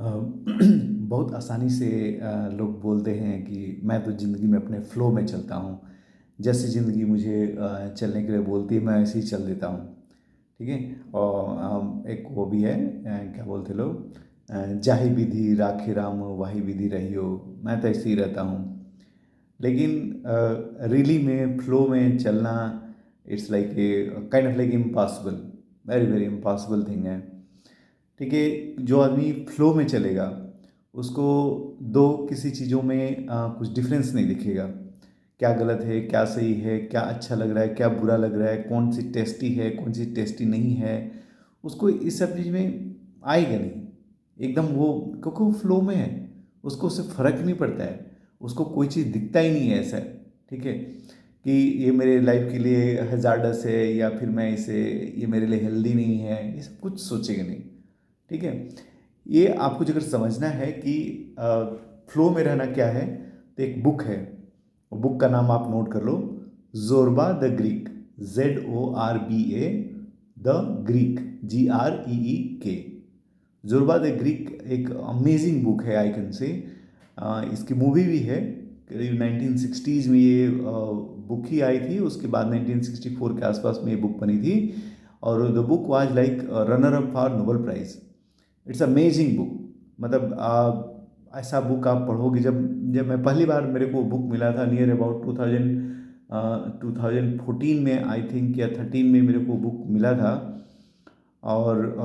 अ, बहुत आसानी से लोग बोलते हैं कि मैं तो ज़िंदगी में अपने फ़्लो में चलता हूँ। जैसे ज़िंदगी मुझे चलने के लिए बोलती है, मैं ऐसे ही चल देता हूँ। ठीक है? और एक वो भी है, क्या बोलते लोग, जाहि विधि राखे राम वाहि विधि रहियो। मैं तो ऐसे ही रहता हूँ। लेकिन रियली में फ़्लो में चलना, it's like a kind of like impossible, very very impossible thing है। ठीक है? जो आदमी फ्लो में चलेगा, उसको दो किसी चीज़ों में कुछ डिफरेंस नहीं दिखेगा। क्या गलत है, क्या सही है, क्या अच्छा लग रहा है, क्या बुरा लग रहा है, कौन सी टेस्टी है, कौन सी टेस्टी नहीं है, उसको इस सब चीज़ में आएगा नहीं। एकदम वो, क्योंकि वो फ्लो में है, उसको उससे फ़र्क नहीं पड़ता है, उसको कोई चीज़ दिखता ही नहीं है ऐसा। ठीक है? कि ये मेरे लाइफ के लिए हज़ार्डस है, या फिर मैं इसे, ये मेरे लिए हेल्दी नहीं है, ये सब कुछ सोचेगा नहीं। ठीक है? ये आपको अगर समझना है कि फ्लो में रहना क्या है, तो एक बुक है, बुक का नाम आप नोट कर लो, Zorba the Greek, ZORBA the ग्रीक, GREEK। जोरबा द ग्रीक एक अमेजिंग बुक है, आई कैन से। इसकी मूवी भी है, करीब 1960s में ये बुक ही आई थी। उसके बाद 1964 के आसपास में ये बुक बनी थी, और the book was like runner up for Nobel prize. It's amazing book. मतलब ऐसा बुक आप पढ़ोगे, जब जब मैं पहली बार, मेरे को बुक मिला था नियर अबाउट 2014 में, आई थिंक, या 13 में मेरे को बुक मिला था। और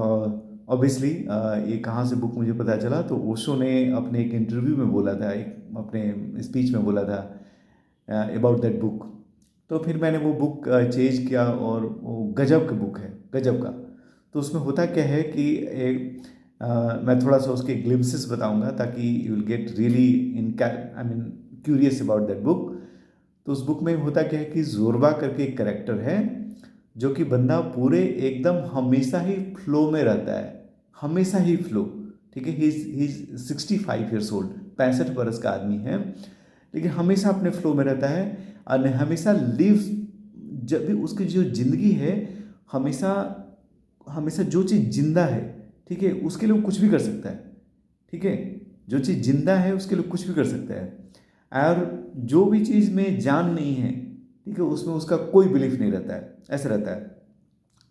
ऑब्वियसली ये कहाँ से बुक मुझे पता चला, तो ओशो ने अपने एक इंटरव्यू में बोला था, एक अपने स्पीच में बोला था अबाउट दैट बुक। तो फिर मैंने वो बुक चेज किया, और वो गजब का बुक है, गजब का। तो उसमें होता क्या है कि एक मैं थोड़ा सा उसके ग्लिम्सेस बताऊंगा, ताकि you will get really in, I mean, curious about that book. तो उस बुक में होता क्या है कि जोरबा करके एक करेक्टर है, जो कि बंदा पूरे एकदम हमेशा ही फ्लो में रहता है, हमेशा ही फ्लो। ठीक है? ही इज 65 ईयर्स ओल्ड, 65 बरस का आदमी है, लेकिन हमेशा अपने फ्लो में रहता है। और हमेशा लिव, जब भी उसकी जो जिंदगी है, हमेशा हमेशा जो चीज़ जिंदा है, ठीक है, उसके लिए वो कुछ भी कर सकता है। ठीक है? जो चीज़ जिंदा है उसके लिए कुछ भी कर सकता है। और जो भी चीज़ में जान नहीं है, ठीक है, उसमें उसका कोई बिलीफ नहीं रहता है, ऐसा रहता है।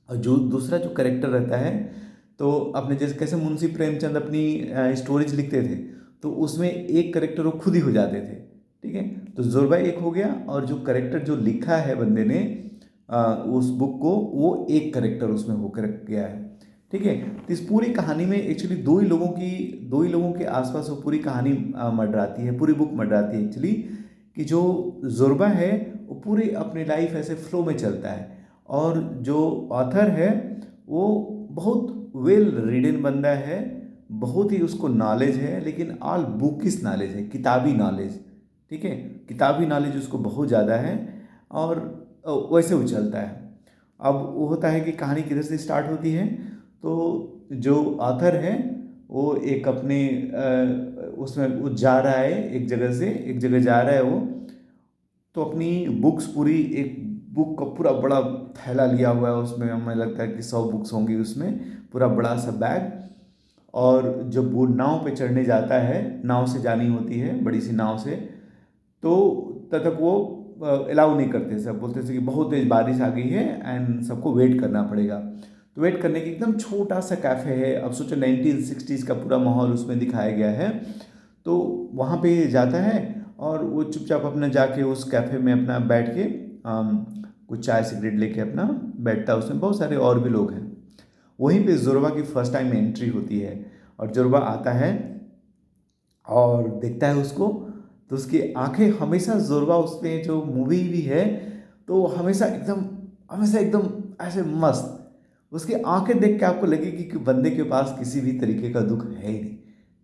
और जो दूसरा जो करेक्टर रहता है, तो अपने जैसे कैसे मुंशी प्रेमचंद अपनी स्टोरीज लिखते थे, तो उसमें एक करेक्टर वो खुद ही हो जाते थे। ठीक है? तो जोरबा एक हो गया, और जो करेक्टर जो लिखा है बंदे ने उस बुक को, वो एक करेक्टर उसमें होकर गया है। ठीक है? तो इस पूरी कहानी में एक्चुअली दो ही लोगों के आसपास वो पूरी कहानी मंडराती है, पूरी बुक मंडराती है एक्चुअली। कि जो जोरबा है, वो पूरी अपनी लाइफ ऐसे फ्लो में चलता है, और जो ऑथर है, वो बहुत वेल रीडन बंदा है, बहुत ही उसको नॉलेज है, लेकिन ऑल बुकिश नॉलेज है, किताबी नॉलेज। ठीक है? किताबी नॉलेज उसको बहुत ज़्यादा है, और वैसे वो चलता है। अब वो होता है कि कहानी किधर से स्टार्ट होती है, तो जो ऑथर है, वो एक अपने उसमें वो जा रहा है, एक जगह से एक जगह जा रहा है वो। तो अपनी बुक्स पूरी, एक बुक का पूरा बड़ा थैला लिया हुआ है, उसमें हमें लगता है कि 100 बुक्स होंगी उसमें, पूरा बड़ा सा बैग। और जब वो नाव पे चढ़ने जाता है, नाव से जानी होती है, बड़ी सी नाव से, तो तब तक वो अलाउ नहीं करते, सब बोलते थे कि बहुत तेज बारिश आ गई है एंड सबको वेट करना पड़ेगा। तो वेट करने की, एकदम छोटा सा कैफ़े है, अब सोचो 1960s का पूरा माहौल उसमें दिखाया गया है। तो वहाँ पे जाता है, और वो चुपचाप अपना जाके उस कैफ़े में अपना बैठ के कुछ चाय सिगरेट लेके अपना बैठता है। उसमें बहुत सारे और भी लोग हैं। वहीं पे जोरबा की फर्स्ट टाइम एंट्री होती है, और जोरबा आता है और देखता है उसको। तो उसकी आंखें हमेशा, जोरबा उसमें जो मूवी भी है, तो हमेशा एकदम ऐसे मस्त, उसकी आंखें देख के आपको लगेगी कि बंदे के पास किसी भी तरीके का दुख है ही नहीं।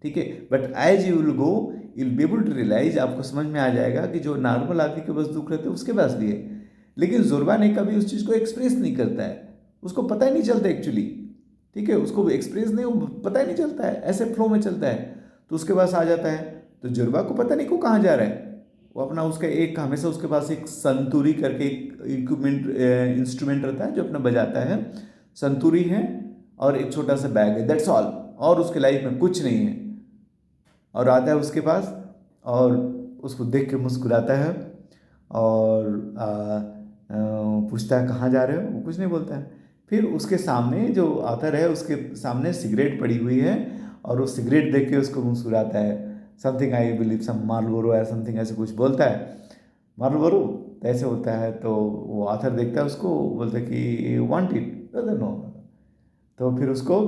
ठीक है? But as you will go, you will be able to realise, आपको समझ में आ जाएगा कि जो नॉर्मल आदमी के पास दुख रहते हैं, उसके पास भी है। लेकिन जोरबा ने कभी उस चीज़ को एक्सप्रेस नहीं करता है, उसको पता ही नहीं चलता एक्चुअली। ठीक है? उसको एक्सप्रेस नहीं, वो पता ही नहीं चलता है, ऐसे फ्लो में चलता है। तो उसके पास आ जाता है, तो जुड़वा को पता नहीं को कहाँ जा रहा है। वो अपना, उसका एक हमेशा उसके पास एक संतूरी करके एक इक्विपमेंट, इंस्ट्रूमेंट रहता है जो अपना बजाता है। संतूरी है, और एक छोटा सा बैग है, दैट्स ऑल। और उसके लाइफ में कुछ नहीं है। और आता है उसके पास और उसको देख के मुस्कुराता है और पूछता है कहाँ जा रहे हो। वो कुछ नहीं बोलता है। फिर उसके सामने जो ऑथर है उसके सामने सिगरेट पड़ी हुई है और वो सिगरेट देख के उसको मुस्कुराता है। Something I believe some Marlboro या समथिंग ऐसे कुछ बोलता है। मार्लबोरो तो ऐसे होता है। तो वो ऑथर देखता है उसको, बोलता है कि वांट इट, नो। तो फिर उसको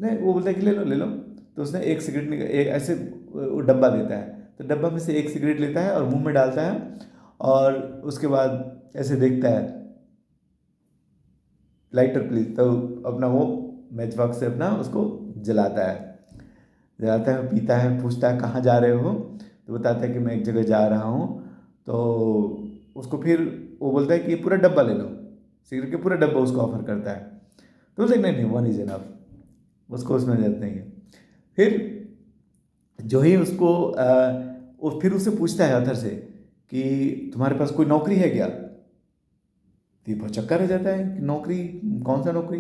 नहीं, वो बोलता है कि ले लो ले लो। तो उसने एक सिगरेट एक ऐसे वो डब्बा देता है। तो डब्बा में से एक सिगरेट लेता है और मुंह में डालता है और उसके बाद ऐसे देखता है, लाइटर प्लीज। तो अपना वो मैच बॉक्स से अपना उसको जलाता है। जलाता है, पीता है, पूछता है कहाँ जा रहे हो। तो बताता है कि मैं एक जगह जा रहा हूँ। तो उसको फिर वो बोलता है कि ये पूरा डब्बा ले लो। सिगरेट के पूरा डब्बा उसको ऑफर करता है। तो बोलते नहीं नहीं, वन इज एनफ। उसको उसमें जरूरत नहीं है। फिर जो ही उसको वो फिर उससे पूछता है अथर से कि तुम्हारे पास कोई नौकरी है क्या। तो ये बहुत चक्कर रह जाता है कि नौकरी, कौन सा नौकरी।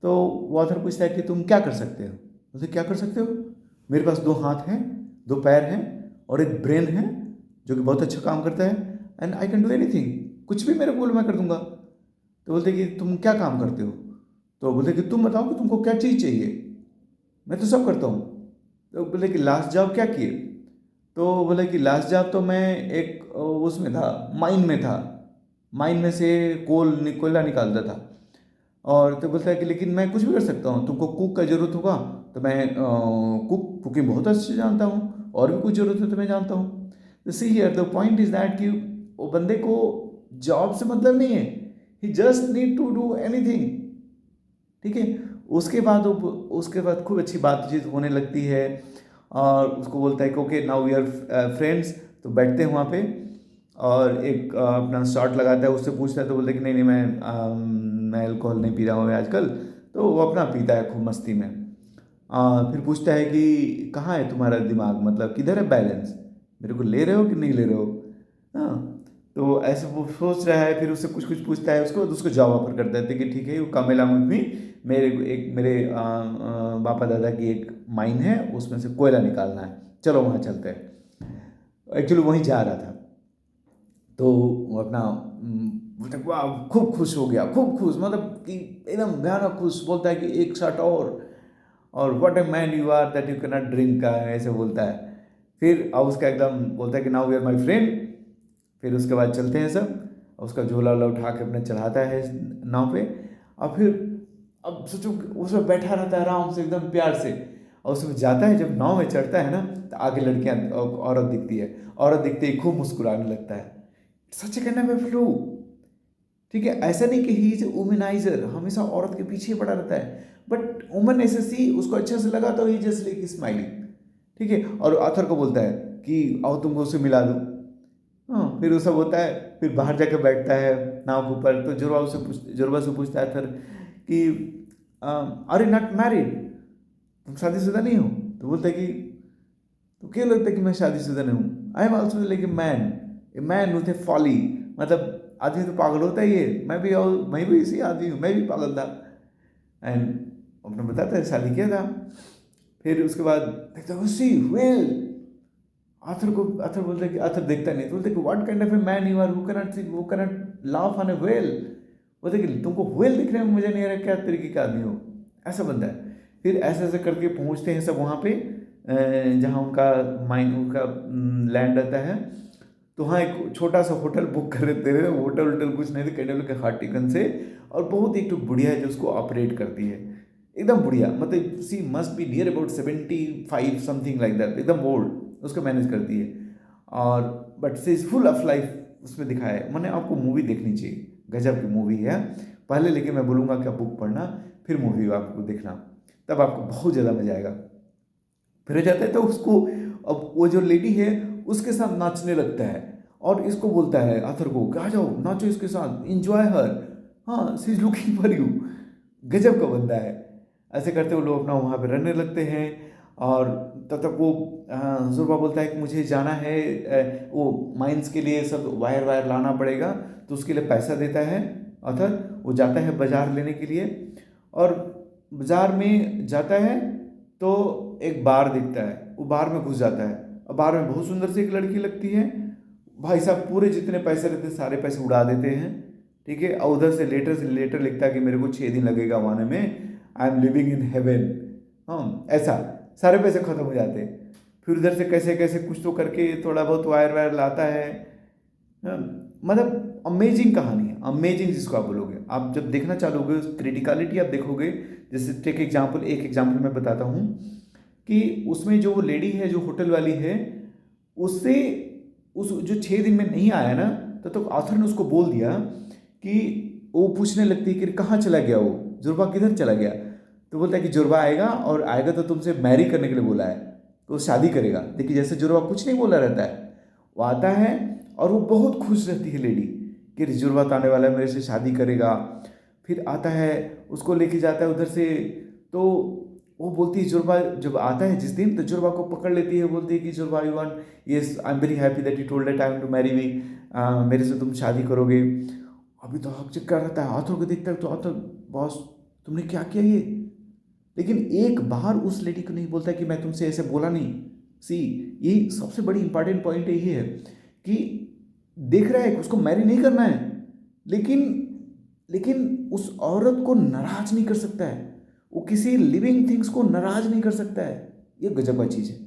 तो वो अथर पूछता है कि तुम क्या कर सकते हो। उसे क्या कर सकते हो, मेरे पास 2 हाथ हैं, 2 पैर हैं और एक ब्रेन है जो कि बहुत अच्छा काम करता है। And I can do anything, कुछ भी मेरे को बोलो मैं कर दूंगा। तो बोलते कि तुम क्या काम करते हो। तो बोलते कि तुम बताओ कि तुमको क्या चीज़ चाहिए, मैं तो सब करता हूँ। तो बोले कि लास्ट जॉब क्या किए। तो बोले कि लास्ट जॉब तो मैं एक उसमें था, माइन में था। माइन में से कोयला निकालता था। और तो बोलता है कि लेकिन मैं कुछ भी कर सकता हूँ, तुमको कुक का ज़रूरत होगा तो मैं कुकिंग बहुत अच्छे से जानता हूँ, और भी कुछ ज़रूरत है तो मैं जानता हूँ। तो see here the point is that कि वो बंदे को जॉब से मतलब नहीं है, he just need to do anything. ठीक है। उसके बाद खूब अच्छी बातचीत होने लगती है और उसको बोलता है कि okay now we are friends. तो बैठते हैं वहाँ पे और एक अपना शॉट लगाता है, उससे पूछता है। तो बोलते हैं कि नहीं नहीं, मैं अल्कोहल नहीं पी रहा हूँ आजकल। तो वो अपना पीता है खूब मस्ती में। फिर पूछता है कि कहाँ है तुम्हारा दिमाग, मतलब किधर है बैलेंस, मेरे को ले रहे हो कि नहीं ले रहे हो। हाँ। तो ऐसे वो सोच रहा है, फिर उससे कुछ कुछ पूछता है उसको, तो उसको जवाब ऑफर कर देते हैं कि ठीक है you come along with me। मेरे बापा दादा की एक माइन है, उसमें से कोयला निकालना है, चलो वहाँ चलते हैं। एक्चुअली वहीं जा रहा था। तो वो अपना बोलता है वाह, खूब खुश हो गया, खूब खुश, मतलब कि एकदम भयानक खुश। बोलता है कि एक शॉट और what a man you are that you can not drink का, ऐसे बोलता है। फिर अब उसका एकदम बोलता है कि now we are my friend. फिर उसके बाद चलते हैं सब। और उसका झोला वोला उठा के अपने चढ़ाता है नाव पे। और फिर अब सोचो उसमें बैठा रहता है आराम से एकदम प्यार से। और उसमें जाता है, जब नाव में चढ़ता है ना, तो आगे लड़कियां औरत दिखती है। औरत दिखते ही खूब मुस्कुराने लगता है। सच कहना मैं फ्लू। ठीक है, ऐसा नहीं कि ही इज वुमेनाइजर, हमेशा औरत के पीछे पड़ा रहता है। बट वुमन ऐसे सी उसको अच्छा से लगा तो ही जस्ट लाइक स्माइलिंग। ठीक है। और ऑथर को बोलता है कि आओ तुमको उसे मिला दूँ। हाँ, फिर वो सब होता है। फिर बाहर जाकर बैठता है नाव के ऊपर। तो जोरबा से पूछता है फिर कि आर यू नॉट मैरिड, तुम शादीशुदा नहीं हो। तो बोलता है कि तो क्यों लगता है कि मैं शादीशुदा नहीं हूँ। I am also like a man with a folly, मतलब आदमी तो पागल होता ही है, मैं भी इसी आदमी हूँ, मैं भी पागल था। एंड अपना बताता है शादी किया था। फिर उसके बाद देखता है सी वेल। आथर बोलते हैं कि आथर देखता नहीं, तो बोलते कि what kind of a man you are who cannot laugh on a whale. बोलते कि तुमको व्हेल दिखने में मुझे नहीं आ रहा क्या तरीके का आदमी हो, ऐसा बनता है। फिर ऐसे ऐसे करके पहुंचते हैं सब वहाँ पे जहाँ उनका माइन उनका लैंड रहता है। तो हाँ, एक छोटा सा होटल बुक कर लेते हैं। होटल वोटल कुछ नहीं थे, कैंडल के हार्ट टिकन से। और बहुत एक तो बुढ़िया है जो उसको ऑपरेट करती है, एकदम बुढ़िया, मतलब she must be near about 75 something like that, एकदम ओल्ड, उसको मैनेज करती है। और but she is full of life उसमें दिखाया है। मैंने आपको मूवी देखनी चाहिए, गजब की मूवी है। पहले लेकिन मैं बोलूँगा कि आप बुक पढ़ना, फिर मूवी आपको देखना, तब आपको बहुत ज़्यादा मजा आएगा। फिर हो जाता है तो उसको, अब वो जो लेडी है उसके साथ नाचने लगता है और इसको बोलता है आथर को कि आ जाओ नाचो इसके साथ, इंजॉय हर। हाँ, सी इज लुकिंग फॉर यू। गजब का बंदा है। ऐसे करते वो लोग अपना वहाँ पे रहने लगते हैं। और तब तक वो जुर्बा बोलता है कि मुझे जाना है, वो माइंस के लिए सब वायर वायर लाना पड़ेगा। तो उसके लिए पैसा देता है अथर। वो जाता है बाजार लेने के लिए और बाजार में जाता है। तो एक बार दिखता है, वो बार में घुस जाता है। अब बार में बहुत सुंदर सी एक लड़की लगती है। भाई साहब पूरे जितने पैसे रहते हैं सारे पैसे उड़ा देते हैं, ठीक है। और उधर से लेटर लिखता है कि मेरे को 6 दिन लगेगा वहाँ में, I am living in heaven. हाँ, ऐसा सारे पैसे खत्म हो जाते हैं। फिर उधर से कैसे कैसे कुछ तो करके थोड़ा बहुत वायर वायर लाता है। हाँ, मतलब अमेजिंग कहानी है, अमेजिंग जिसको आप बोलोगे। आप जब देखना चालू होगे क्रिटिकलिटी आप देखोगे। जैसे टेक एग्जाम्पल, एक एग्जाम्पल मैं बताता हूँ कि उसमें जो वो लेडी है जो होटल वाली है, उससे उस जो 6 दिन में नहीं आया ना, तो ऑथर ने उसको बोल दिया कि वो पूछने लगती है कि कहाँ चला गया, वो जुर्बा किधर चला गया। तो बोलता है कि जुर्बा आएगा और आएगा तो तुमसे मैरी करने के लिए बोला है, तो वो शादी करेगा। देखिए जैसे जुर्बा कुछ नहीं बोला रहता है, वो आता है और वो बहुत खुश रहती है लेडी कि जुर्बा तो आने वाला है, मेरे से शादी करेगा। फिर आता है, उसको लेके जाता है उधर से। तो वो बोलती है, जुर्बा जब आता है जिस दिन, तो जुर्बा को पकड़ लेती है, बोलती है कि Zorba you want, yes I am very happy that you told time to marry me, मेरे से तुम शादी करोगे। अभी तो हक चेक कर रहता है, हाथों को देखता है तो हाथों, बॉस तुमने क्या किया ये। लेकिन एक बार उस लेडी को नहीं बोलता कि मैं तुमसे ऐसे बोला नहीं। सी, यही सबसे बड़ी इंपॉर्टेंट पॉइंट यही है कि देख रहा है कि उसको मैरी नहीं करना है, लेकिन लेकिन उस औरत को नाराज नहीं कर सकता है, वो किसी लिविंग थिंग्स को नाराज नहीं कर सकता है। ये गजब का चीज़ है,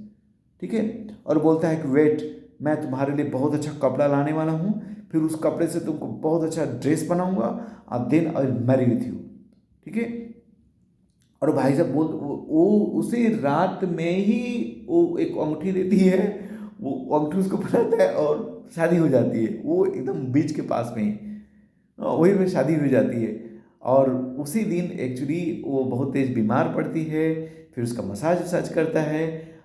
ठीक है। और बोलता है कि वेट, मैं तुम्हारे लिए बहुत अच्छा कपड़ा लाने वाला हूँ, फिर उस कपड़े से तुमको बहुत अच्छा ड्रेस बनाऊंगा, और then I marry with you, ठीक है। और भाई साहब वो उसी रात में ही वो एक अंगूठी देती है, वो अंगूठी उसको पहनाता है और शादी हो जाती है। वो एकदम बीच के पास में ही, वही में शादी हो जाती है। और उसी दिन एक्चुअली वो बहुत तेज बीमार पड़ती है। फिर उसका मसाज वसाज करता है,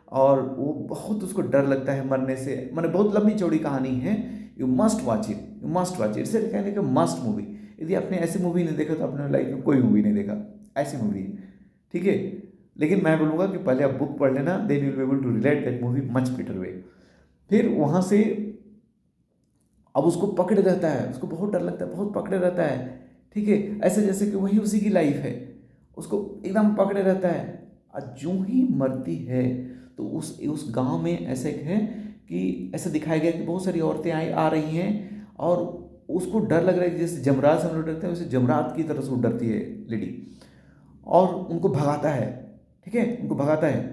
और वो बहुत उसको डर लगता है मरने से। मैंने बहुत लंबी चौड़ी कहानी है, you must watch it, you must watch it, इसे कहने का मस्ट मूवी। यदि आपने ऐसी मूवी नहीं देखा तो आपने लाइफ में कोई मूवी नहीं देखा, ऐसी मूवी है, ठीक है। लेकिन मैं बोलूँगा कि पहले आप बुक पढ़ लेना, then you will be able to relate that movie much better way. फिर वहाँ से अब उसको पकड़े रहता है, उसको बहुत डर लगता है, बहुत पकड़े रहता है, ठीक है। ऐसे जैसे कि वही उसी की लाइफ है, उसको एकदम पकड़े रहता है। और जो ही मरती है तो उस गांव में ऐसे एक है कि ऐसा दिखाया गया कि बहुत सारी औरतें आ रही हैं, और उसको डर लग रहा है कि जैसे जमरात से हम लोग डरते हैं, वैसे जमरात की तरह से वो डरती है लेडी, और उनको भगाता है, ठीक है, उनको भगाता है।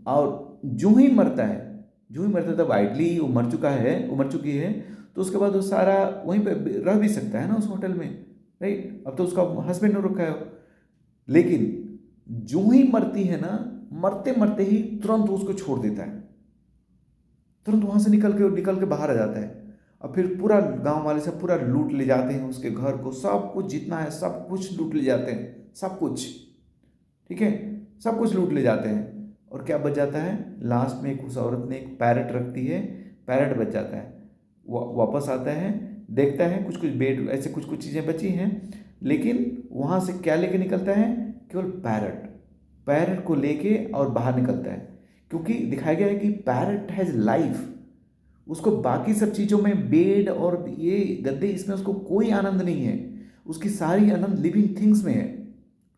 और जो ही मरता है तब आइडली वो मर चुका है, वो मर चुकी है, तो उसके बाद वो सारा वहीं पे रह भी सकता है ना उस होटल में, राइट। अब तो उसका हस्बैंड ने रखा है। लेकिन जो ही मरती है ना, मरते मरते ही तुरंत उसको छोड़ देता है, तुरंत वहां से निकल के बाहर आ जाता है। और फिर पूरा गांव वाले सब पूरा लूट ले जाते हैं उसके घर को, सब कुछ जितना है सब कुछ लूट ले जाते हैं, सब कुछ, ठीक है, सब कुछ लूट ले जाते हैं। और क्या बच जाता है लास्ट में, उस औरत ने एक पैरट रखती है, पैरट बच जाता है। वो वापस आता है, देखता है कुछ कुछ बेड ऐसे कुछ कुछ चीज़ें बची हैं, लेकिन वहाँ से क्या लेके निकलता है, केवल पैरट, पैरट को लेके और बाहर निकलता है। क्योंकि दिखाया गया है कि पैरट हैज़ लाइफ, उसको बाकी सब चीज़ों में बेड और ये गद्दे इसमें उसको कोई आनंद नहीं है, उसकी सारी आनंद लिविंग थिंग्स में है,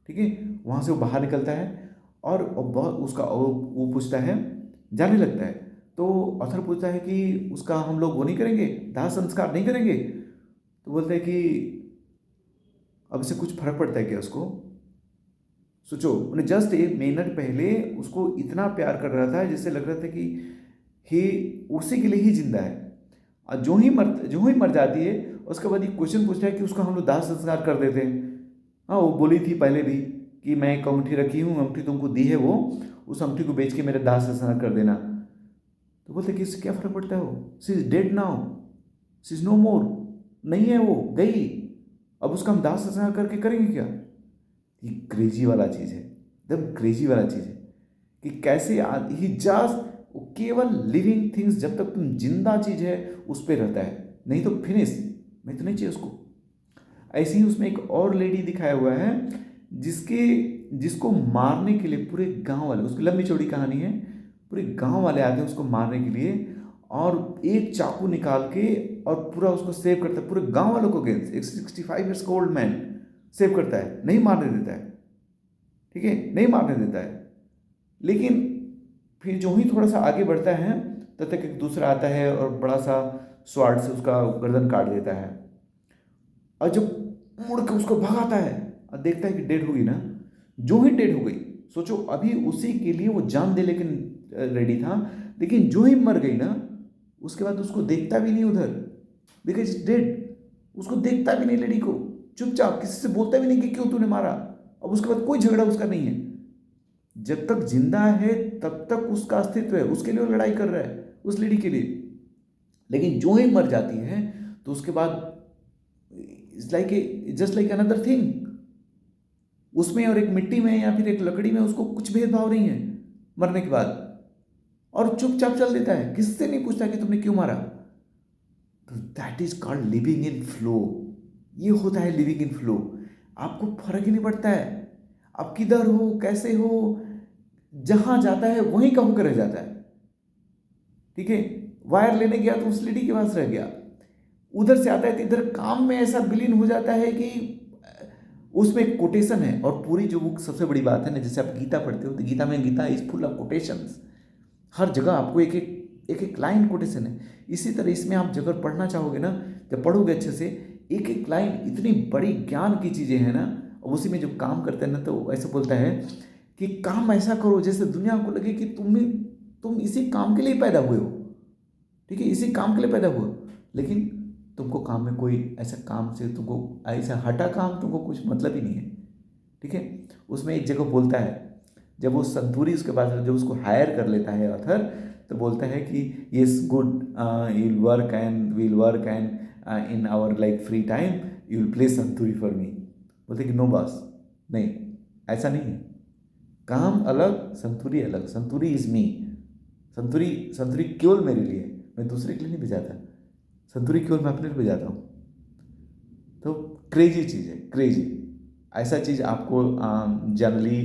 ठीक है। वहाँ से वो बाहर निकलता है, और बहुत उसका वो पूछता है, जाने लगता है। तो ऑथर पूछता है कि उसका हम लोग वो नहीं करेंगे, दाह संस्कार नहीं करेंगे। तो बोलते हैं कि अब इससे कुछ फर्क पड़ता है क्या उसको। सोचो, उन्हें जस्ट 1 मिनट पहले उसको इतना प्यार कर रहा था जिससे लग रहा था कि ही उसी के लिए ही जिंदा है, और जो ही मर जाती है उसके बाद ये क्वेश्चन पूछता है कि उसका हम लोग दाह संस्कार कर देते हैं। हाँ, वो बोली थी पहले भी कि मैं एक अंगूठी रखी हूँ, अंगूठी तुमको दी है, वो उस अंगूठी को बेच के मेरे दाह संस्कार कर देना। तो बोलते कि इससे क्या फर्क पड़ता है, वो she is dead now, she is no more, नहीं है, वो गई, अब उसका हम दाह संस्कार करके करेंगे क्या। ये क्रेजी वाला चीज़ है, एकदम क्रेजी वाला चीज़ है कि कैसे ही जस्ट केवल लिविंग थिंग्स, जब तक तुम जिंदा चीज़ है उस पर रहता है, नहीं तो फिनिश, नहीं तो नहीं चाहिए उसको। ऐसे ही उसमें एक और लेडी दिखाया हुआ है जिसको मारने के लिए पूरे गांव वाले, उसकी लंबी चौड़ी कहानी है, पूरे गांव वाले आते हैं उसको मारने के लिए, और एक चाकू निकाल के और पूरा उसको सेव करता है पूरे गांव वालों को अगेंस्ट, एक 65 ईयर्स का ओल्ड मैन सेव करता है, नहीं मारने देता है, ठीक है, नहीं मारने देता है। लेकिन फिर जो ही थोड़ा सा आगे बढ़ता है तब तक एक दूसरा आता है और बड़ा सा स्वाड से उसका गर्दन काट देता है। और जब मुड़ के उसको भगाता है और देखता है कि डेड होगी ना, जो ही डेड हो गई, सोचो अभी उसी के लिए वो जान दे लेकिन रेडी था, लेकिन जो ही मर गई ना, उसके बाद उसको देखता भी नहीं उधर, बिकॉज इट्स डेड। उसको देखता भी नहीं लेडी को, चुपचाप, किसी से बोलता भी नहीं कि क्यों तूने मारा। अब उसके बाद कोई झगड़ा उसका नहीं है। जब तक जिंदा है तब तक उसका अस्तित्व है, उसके लिए वो लड़ाई कर रहा है, उस लेडी के लिए। लेकिन जो ही मर जाती है तो उसके बाद it's like a just like another thing. उसमें और एक मिट्टी में या फिर एक लकड़ी में उसको कुछ भेदभाव नहीं है मरने के बाद, और चुपचाप चल देता है, किससे नहीं पूछता कि तुमने क्यों मारा। तो that is called living in flow. ये होता है लिविंग इन फ्लो। आपको फर्क ही नहीं पड़ता है आप किधर हो, कैसे हो, जहां जाता है वहीं का होकर रह जाता है। ठीक है, वायर लेने गया तो उस लेडी के पास रह गया, उधर से आता है तो इधर काम में ऐसा विलीन हो जाता है कि उसमें एक कोटेशन है। और पूरी जो बुक, सबसे बड़ी बात है ना, जैसे आप गीता पढ़ते हो तो Gita is full of quotations. हर जगह आपको एक एक लाइन कोटेशन है। इसी तरह इसमें आप जगह पढ़ना चाहोगे ना, जब पढ़ोगे अच्छे से, एक एक लाइन इतनी बड़ी ज्ञान की चीज़ें हैं ना। और उसी में जो काम करते हैं ना, तो ऐसे बोलता है कि काम ऐसा करो जैसे दुनिया को लगे कि तुम इसी काम के लिए पैदा हुए हो। ठीक है, इसी काम के लिए पैदा हुए हो, लेकिन तुमको काम में कोई ऐसा काम से तुमको ऐसा हटा काम तुमको कुछ मतलब ही नहीं है। ठीक है, उसमें एक जगह बोलता है, जब वो संतूरी उसके पास, जब उसको हायर कर लेता है ऑथर, तो बोलता है कि yes good, will work and in our like free time you will play santuri for me. बोलते कि नो बॉस, नहीं, ऐसा नहीं है। काम अलग, संतूरी अलग। संतूरी इज मी। संतूरी संतूरी केवल मेरे लिए, मैं दूसरे के लिए नहीं बजाता। संतूरी केवल मैं अपने लिए बजाता हूँ। तो क्रेजी चीज़ है, क्रेजी। ऐसा चीज़ आपको जनरली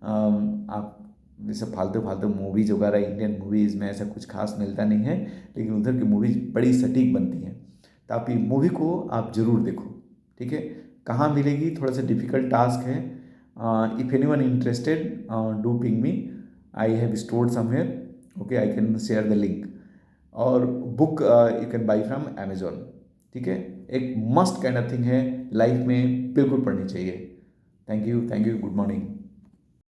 आप जैसे फालतू फालतू मूवीज वगैरह, इंडियन मूवीज़ में ऐसा कुछ खास मिलता नहीं है, लेकिन उधर की मूवीज बड़ी सटीक बनती हैं। तो आप ये मूवी को आप ज़रूर देखो। ठीक है, कहाँ मिलेगी, थोड़ा सा डिफिकल्ट टास्क है। If anyone interested do ping me, I have stored somewhere, okay, I can share the link. और book you can buy from Amazon. ठीक है, एक मस्ट काइंड ऑफ थिंग है, लाइफ में बिल्कुल पढ़नी चाहिए। Thank you, good morning.